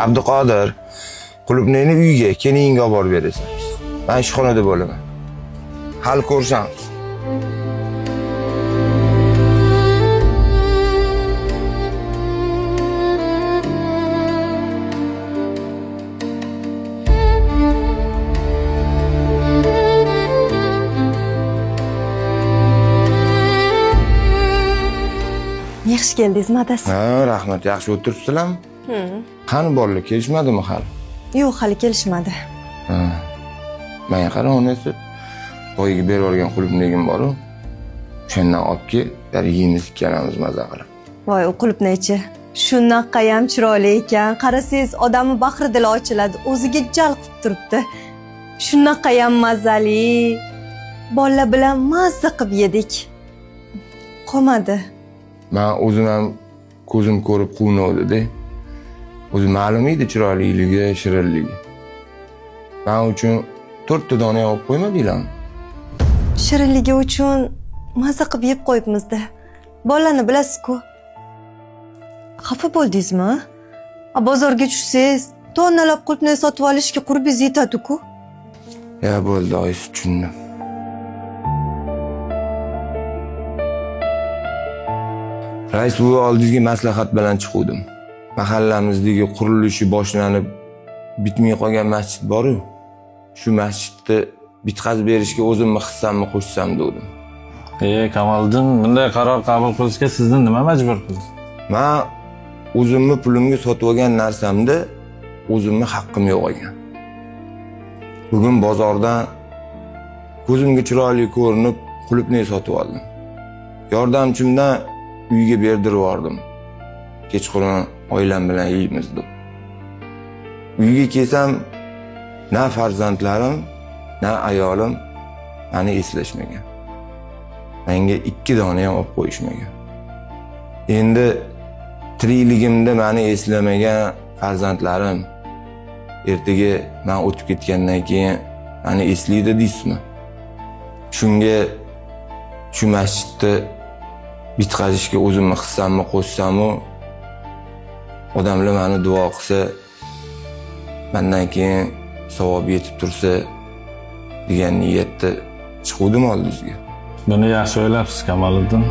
Abduqodir, qulupnayni uyga kelingga olib borib berasan. Men ishxonada bo'laman. Hal ko'rishamiz. Yaxshi keldingizmi adasi? Ha, rahmat. Yaxshi o'tiribsizlarmi? Qani bolalar kelishmadimi hali? Yo'q, hali kelishmadi. Ha. Men qara onasi boyga berib olgan qulupnayim bor-ku. O'shandan olib kel, yeymiz ikkalamiz maza qilib. Voy, u qulupnaychi. Shunaqa ham chiroyli ekan. Qarasangiz, odamning bahri dili ochiladi, o'ziga jalb qilib turibdi. Shunaqa ham mazali. Bolalar bilan mazza qilib yedik. Qolmadi. Men o'zim ham ko'zim ko'rib quvnavdi-da. O'zi ma'lum edi chiroyliligi, shirinligi. Men uchun 4 ta dona olib qo'ymadinglarmi? Shirinligi uchun mazza qilib yeb qo'yibmiz-da. Bolalarni bilasiz-ku. Xafa bo'ldingizmi? Bozorga tushsangiz, tonnalab qulupnay sotib olishga qurbingiz yetadi-ku. Ya bo'ldi, oyisi tushundim. Rais buvi oldingizga maslahat bilan chiqdim. Mahallamizdagi qurilishi boshlanib bitmay qolgan masjid bor-ku. Shu masjidni bitkazib berishga o'zimni hissamni qo'shsam dedim. Kamoliddin, bunday qaror qabul qilishga sizni nima majbur qildi? Men o'zimni pulimga sotib olgan narsamda o'zimni haqqim yo'q ekan. Bugun bozordan ko'zimga chiroyli ko'rinib qulupnay sotib oldim. Yordamchimdan uyga berdirib yubordim. Kechqurun oilam bilan yeymiz deb. Uyga kelsam, na farzandlarim, na ayolim meni eslashmagan. Menga 2 dona ham olib qo'yishmagan. Endi tirikligimda meni eslamagan farzandlarim ertaga men o'tib ketgandan keyin meni eslaydi deysizmi? Shunga shu masjidni bitkazishga o'zimni hissamni qo'shsam-u, odamlar meni duo qilsa, mendan keyin savob yetib tursa degan niyatda chiqdim oldingizga. Buni yaxshi o'ylabsiz, Kamoliddin.